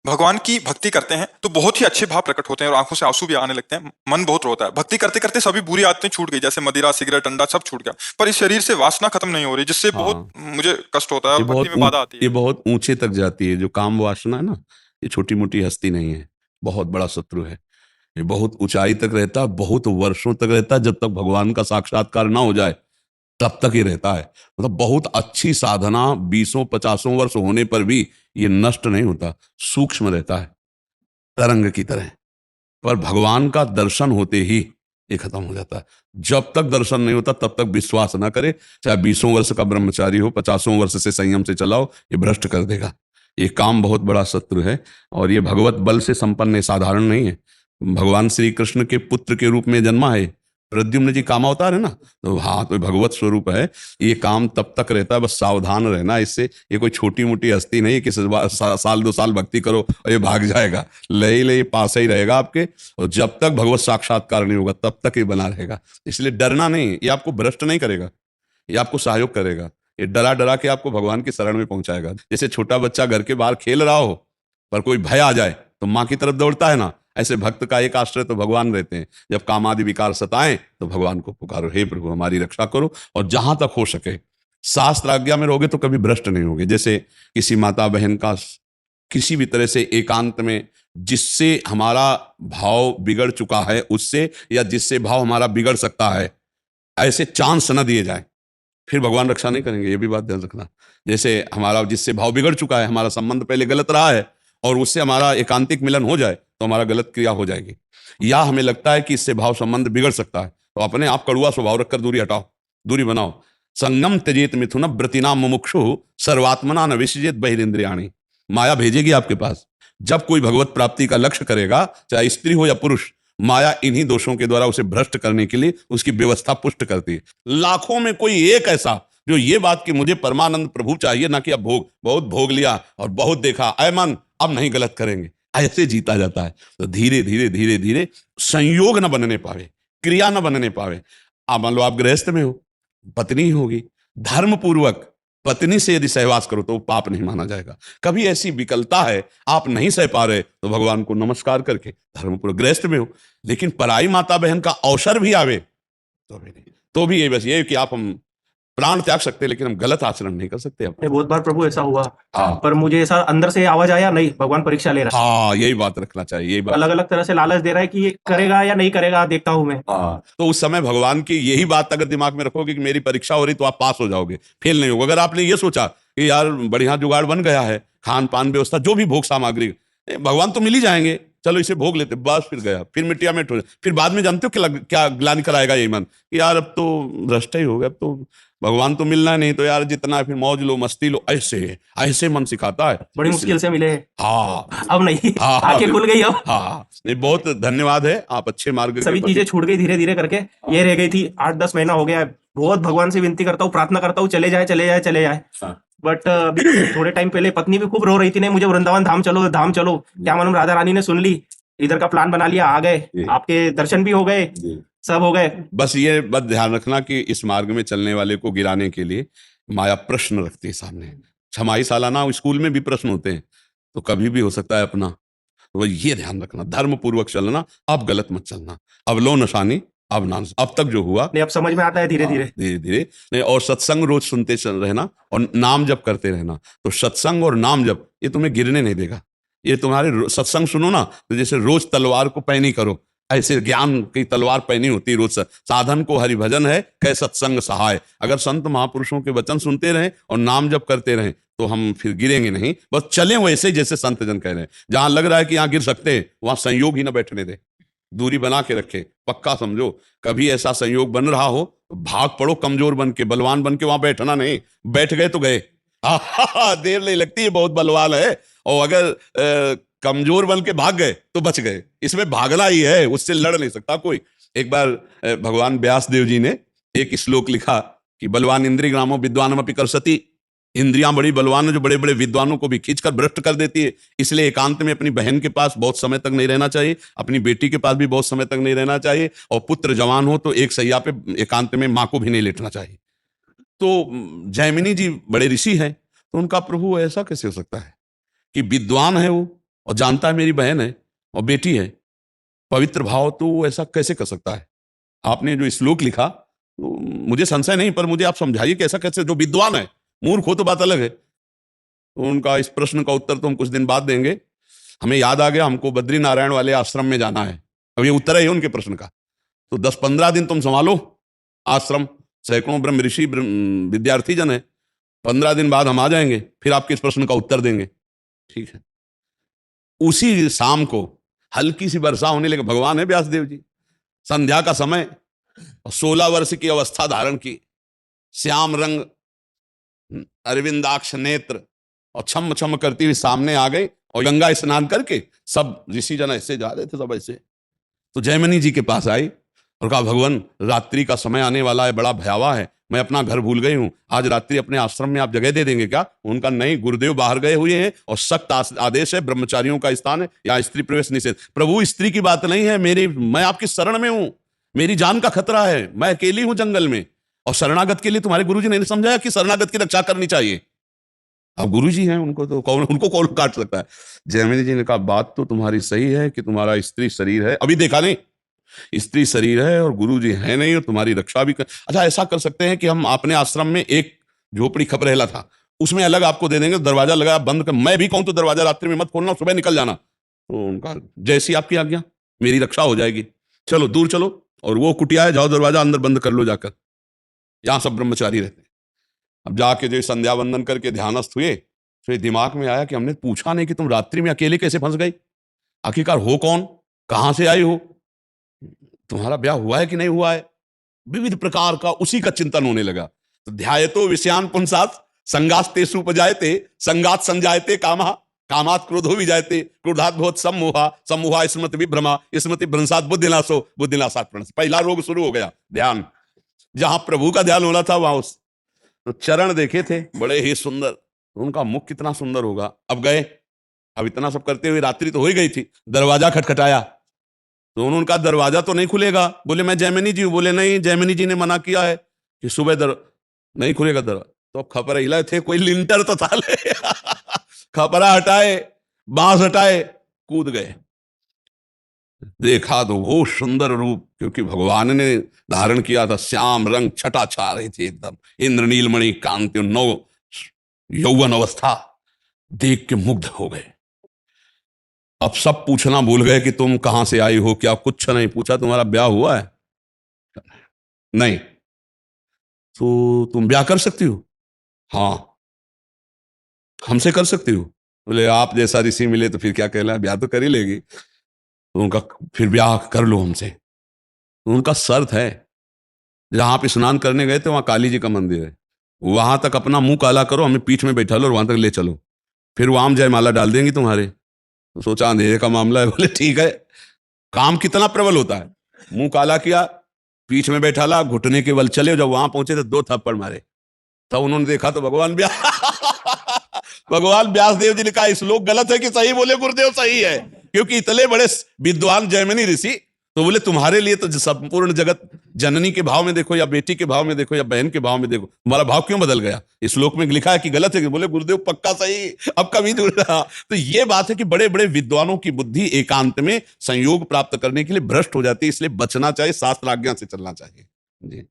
भगवान की भक्ति करते हैं तो बहुत ही अच्छे भाव प्रकट होते हैं और आंखों से आंसू भी आने लगते हैं, मन बहुत रोता है। भक्ति करते करते सभी बुरी आदतें छूट गई, जैसे मदिरा, सिगरेट, अंडा सब छूट गया, पर इस शरीर से वासना खत्म नहीं हो रही, जिससे बहुत हाँ, मुझे कष्ट होता है ये और भक्ति बहुत में बाधा आती है। ये बहुत ऊंचे तक जाती है। जो काम वासना है ना, ये छोटी मोटी हस्ती नहीं है, बहुत बड़ा शत्रु है। ये बहुत ऊंचाई तक रहता है, बहुत वर्षों तक रहता है। जब तक भगवान का साक्षात्कार ना हो जाए तब तक ही रहता है। मतलब बहुत अच्छी साधना 20-50 वर्ष होने पर भी ये नष्ट नहीं होता, सूक्ष्म रहता है, तरंग की तरह। पर भगवान का दर्शन होते ही ये खत्म हो जाता है। जब तक दर्शन नहीं होता तब तक विश्वास ना करे, चाहे 20 वर्ष का ब्रह्मचारी हो, 50 वर्ष से संयम से चलाओ, ये भ्रष्ट कर देगा। ये काम बहुत बड़ा शत्रु है और ये भगवत बल से संपन्न है, साधारण नहीं है। भगवान श्री कृष्ण के पुत्र के रूप में जन्मा है। प्रद्युम्न जी काम अवतार है ना, तो हाँ, तो भगवत स्वरूप है। ये काम तब तक रहता है, बस सावधान रहना इससे। ये कोई छोटी मोटी हस्ती नहीं कि साल 2 साल भक्ति करो और ये भाग जाएगा। ले पास ही रहेगा आपके, और जब तक भगवत साक्षात्कार नहीं होगा तब तक ये बना रहेगा। इसलिए डरना नहीं, ये आपको भ्रष्ट नहीं करेगा, ये आपको सहयोग करेगा। ये डरा डरा के आपको भगवान की शरण में पहुंचाएगा। जैसे छोटा बच्चा घर के बाहर खेल रहा हो, पर कोई भय आ जाए तो माँ की तरफ दौड़ता है ना, ऐसे भक्त का एक आश्रय तो भगवान रहते हैं। जब काम आदि विकार सताएं तो भगवान को पुकारो, हे प्रभु हमारी रक्षा करो। और जहां तक हो सके शास्त्र आज्ञा में रहोगे तो कभी भ्रष्ट नहीं होगे। जैसे किसी माता बहन का किसी भी तरह से एकांत में, जिससे हमारा भाव बिगड़ चुका है उससे, या जिससे भाव हमारा बिगड़ सकता है, ऐसे चांस न दिए जाए, फिर भगवान रक्षा नहीं करेंगे। ये भी बात ध्यान रखना। जैसे हमारा जिससे भाव बिगड़ चुका है, हमारा संबंध पहले गलत रहा है, और उससे हमारा एकांतिक मिलन हो जाए तो हमारा गलत क्रिया हो जाएगी। या हमें लगता है कि इससे भाव संबंध बिगड़ सकता है, तो अपने आप कड़ुआ स्वभाव रखकर दूरी हटाओ, दूरी बनाओ। संगम त्यजेत मिथुन व्रतिनाम मुमुक्षु सर्वात्मना न विसृजेत बहिरिंद्रियाणि। माया भेजेगी आपके पास। जब कोई भगवत प्राप्ति का लक्ष्य करेगा, चाहे स्त्री हो या पुरुष, माया इन्हीं दोषों के द्वारा उसे भ्रष्ट करने के लिए उसकी व्यवस्था पुष्ट करती है। लाखों में कोई एक ऐसा जो ये बात कि मुझे परमानंद प्रभु चाहिए, ना कि अब भोग, बहुत भोग लिया और बहुत देखा, ऐ मन अब नहीं गलत करेंगे, ऐसे जीता जाता है। तो धीरे धीरे धीरे धीरे संयोग न बनने पावे, क्रिया न बनने पावे। आप मान लो आप गृहस्थ में हो, पत्नी होगी, धर्म पूर्वक पत्नी से यदि सहवास करो तो पाप नहीं माना जाएगा। कभी ऐसी विकलता है, आप नहीं सह पा रहे, तो भगवान को नमस्कार करके धर्मपूर्वक गृहस्थ में हो। लेकिन पराई माता बहन का अवसर भी आवे तो भी नहीं, तो भी ये बस ये कि आप हम प्राण त्याग सकते हैं, लेकिन हम गलत आचरण नहीं कर सकते। नहीं, बहुत बार प्रभु ऐसा हुआ, हाँ, पर मुझे ऐसा अंदर से आवाज आया, नहीं भगवान परीक्षा ले रहा है। हाँ, यही बात रखना चाहिए, यही बात। अलग अलग तरह से लालच दे रहा है कि ये करेगा या नहीं करेगा, देखता हूं मैं। हाँ, तो उस समय भगवान की यही बात अगर दिमाग में रखोगे कि मेरी परीक्षा हो रही तो आप पास हो जाओगे, फेल नहीं होगा। अगर आपने ये सोचा कि यार बढ़िया जुगाड़ बन गया है, खान पान व्यवस्था जो भी भोग सामग्री, भगवान तो मिल ही जाएंगे, चलो इसे भोग लेते, बस फिर गया, फिर मिट्टिया मिट हो जाए। फिर बाद में जानते हो क्या ग्लानि कराएगा यही मन कि यार अब तो भ्रष्ट ही हो गया, अब तो भगवान तो मिलना नहीं, तो यार जितना फिर मौज लो मस्ती लो, ऐसे ऐसे मन सिखाता है। बड़ी मुश्किल से मिले। हाँ, अब नहीं, हाँ, आंखें खुल गई अब। हाँ, नहीं, बहुत धन्यवाद है, आप अच्छे मार्ग सभी चीजें छूट गई धीरे धीरे करके। ये रह गई थी 8-10 महीना हो गया है। बहुत भगवान से विनती करता हूँ, प्रार्थना करता हूँ, चले जाए चले जाए चले जाए। बट अभी थोड़े टाइम पहले पत्नी भी खूब रो रही थी, नहीं मुझे वृंदावन धाम चलो धाम चलो। क्या मालूम राधा रानी ने सुन ली, इधर का प्लान बना लिया, आ गए, आपके दर्शन भी हो गए, सब हो गए। बस ये बात ध्यान रखना कि इस मार्ग में चलने वाले को गिराने के लिए माया प्रश्न रखती है सामने। छमाही सालाना स्कूल में भी प्रश्न होते हैं, तो कभी भी हो सकता है अपना। तो ये ध्यान रखना, धर्म पूर्वक चलना, अब गलत मत चलना। अब लो नशानी, अब ना, अब तक जो हुआ नहीं, अब समझ में आता है धीरे धीरे धीरे धीरे। नहीं, और सत्संग रोज सुनते चल रहना और नाम जप करते रहना। तो सत्संग और नाम जप ये तुम्हें गिरने नहीं देगा। ये तुम्हारे सत्संग सुनो ना, तो जैसे रोज तलवार को पैनी करो, ऐसे ज्ञान की तलवार पैनी होती है रोज। साधन को हरि भजन है, कै सत्संग सहाय। अगर संत महापुरुषों के वचन सुनते रहें और नाम जप करते रहें तो हम फिर गिरेंगे नहीं, बस चलें वैसे जैसे संत जन कह रहे हैं। जहां लग रहा है कि यहाँ गिर सकते हैं, वहां संयोग ही ना बैठने दे, दूरी बना के रखे, पक्का समझो। कभी ऐसा संयोग बन रहा हो तो भाग पड़ो, कमजोर बन के, बलवान बन के वहां बैठना नहीं। बैठ गए तो गए, देर नहीं लगती है, बहुत बलवान है। और अगर कमजोर बन के भाग गए तो बच गए। इसमें भागना ही है, उससे लड़ नहीं सकता कोई। एक बार भगवान व्यास देव जी ने एक श्लोक लिखा कि बलवान इंद्रिय ग्रामो विद्वानम अपि कर्षति। इंद्रियां बड़ी बलवान है, जो बड़े बड़े विद्वानों को भी खींचकर भ्रष्ट कर देती है। इसलिए एकांत में अपनी बहन के पास बहुत समय तक नहीं रहना चाहिए, अपनी बेटी के पास भी बहुत समय तक नहीं रहना चाहिए, और पुत्र जवान हो तो एक सैया पे एकांत में माँ को भी नहीं लेटना चाहिए। तो जैमिनी जी बड़े ऋषि हैं, तो उनका प्रभु ऐसा कैसे हो सकता है कि विद्वान है वो और जानता है मेरी बहन है और बेटी है, पवित्र भाव, तो वो ऐसा कैसे कर सकता है? आपने जो श्लोक लिखा तो मुझे संशय नहीं, पर मुझे आप समझाइए कि ऐसा कैसे, जो विद्वान है, मूर्ख हो तो बात अलग है। तो उनका इस प्रश्न का उत्तर तो हम कुछ दिन बाद देंगे। हमें याद आ गया, हमको बद्री नारायण वाले आश्रम में जाना है। अब ये उत्तर है उनके प्रश्न का। तो 10-15 दिन तुम संभालो आश्रम, सैकड़ों ब्रह्म ऋषि विद्यार्थी जन है, 15 दिन बाद हम आ जाएंगे, फिर आपके इस प्रश्न का उत्तर देंगे। ठीक है। उसी शाम को हल्की सी वर्षा होने लगी। भगवान है व्यासदेव जी, संध्या का समय, और 16 वर्ष की अवस्था धारण की, श्याम रंग, अरविंदाक्ष नेत्र, और छम छम करती हुई सामने आ गई। और गंगा स्नान करके सब ऋषि जन ऐसे जा रहे थे, सब ऐसे। तो जयमनी जी के पास आई और कहा, भगवान रात्रि का समय आने वाला है, बड़ा भयावह है, मैं अपना घर भूल गई हूं, आज रात्रि अपने आश्रम में आप जगह दे देंगे क्या? उनका नहीं, गुरुदेव बाहर गए हुए हैं और सख्त आदेश है, ब्रह्मचारियों का स्थान है, यहाँ स्त्री प्रवेश निषेध। प्रभु स्त्री की बात नहीं है, मैं आपकी शरण में हूं, मेरी जान का खतरा है, मैं अकेली हूं जंगल में, और शरणागत के लिए तुम्हारे गुरुजी ने समझाया कि शरणागत की रक्षा करनी चाहिए। अब गुरुजी हैं, उनको कौन काट सकता है? जयमिनी जी ने कहा, बात तो तुम्हारी सही है कि तुम्हारा स्त्री शरीर है, अभी देखा नहीं, स्त्री शरीर है और गुरु जी है नहीं, और तुम्हारी रक्षा भी कर। अच्छा, ऐसा कर सकते हैं कि हम अपने आश्रम में एक झोपड़ी खपरेला था, उसमें अलग आपको दे देंगे, दरवाजा लगा बंद कर, मैं भी कहूं तो दरवाजा रात्रि में मत खोलना, सुबह निकल जाना। तो उनका, जैसी आपकी आज्ञा, मेरी रक्षा हो जाएगी, चलो दूर चलो, और वो कुटिया है, जाओ दरवाजा अंदर बंद कर लो जाकर, यहां सब ब्रह्मचारी रहते हैं। अब जाके जो संध्या वंदन करके ध्यानस्थ हुए, फिर दिमाग में आया कि हमने पूछा नहीं कि तुम रात्रि में अकेले कैसे फंस गई, आखिरकार हो कौन, कहां से आई हो, तुम्हारा ब्याह हुआ है कि नहीं हुआ है, विविध प्रकार का उसी का चिंतन होने लगा। तो ध्यायतो विषयान पुंसात संगास्तेषु उपजायते संगात संजायते कामः कामात क्रोधो विजायते क्रोधात भवत सम्मोहा सम्मोहा स्मृति विभ्रमा स्मृति भ्रंशात बुद्धिनाशो बुद्धिनाशात प्रणश। पहला रोग शुरू हो गया, ध्यान। जहां प्रभु का ध्यान होना था वहां उस तो चरण देखे थे बड़े ही सुंदर, उनका मुख कितना सुंदर होगा। अब गए, अब इतना सब करते हुए रात्रि तो हो ही गई थी, दरवाजा खटखटाया, तो उन्होंने कहा दरवाजा तो नहीं खुलेगा। बोले मैं जयमिनी जी हूं। बोले नहीं, जयमिनी जी ने मना किया है कि सुबह नहीं खुलेगा दरवाजा। तो अब खपरा हिला थे, कोई लिंटर तो था ले खपरा हटाए, बांस हटाए, कूद गए। देखा तो वो सुंदर रूप, क्योंकि भगवान ने धारण किया था, श्याम रंग, छटा छा रही थी एकदम, इंद्रनीलमणि कांति, नौ यौवन अवस्था, देख के मुग्ध हो गए। अब सब पूछना भूल गए कि तुम कहां से आई हो, क्या कुछ नहीं पूछा, तुम्हारा ब्याह हुआ है? नहीं। तो तुम ब्याह कर सकती हो? हाँ। हमसे कर सकती हो? बोले आप जैसा ऋषि मिले तो फिर क्या कहला, ब्याह तो कर ही लेगी। तो उनका, फिर ब्याह कर लो हमसे। तो उनका शर्त है, जहां आप स्नान करने गए थे वहां काली जी का मंदिर है, वहां तक अपना मुंह काला करो, हमें पीठ में बैठा लो और वहां तक ले चलो, फिर वहां हम जयमाला डाल देंगे तुम्हारे। तो सोचा अंधेरे का मामला है, बोले ठीक है। काम कितना प्रबल होता है, मुंह काला किया, पीठ में बैठा ला, घुटने के बल चले, जब वहां पहुंचे तो 2 थप्पड़ मारे। तब उन्होंने देखा तो भगवान व्यास देव जी ने कहा, श्लोक गलत है कि सही? बोले गुरुदेव सही है, क्योंकि इतने बड़े विद्वान जयमिनी ऋषि, तो बोले तुम्हारे लिए तो संपूर्ण जगत, जननी के भाव में देखो या बेटी के भाव में देखो या बहन के भाव में देखो, तुम्हारा भाव क्यों बदल गया? इस श्लोक में लिखा है कि गलत है कि? बोले गुरुदेव पक्का सही, अब कभी दूर रहा। तो ये बात है कि बड़े बड़े विद्वानों की बुद्धि एकांत में संयोग प्राप्त करने के लिए भ्रष्ट हो जाती है, इसलिए बचना चाहिए, शास्त्र आज्ञा से चलना चाहिए। जी।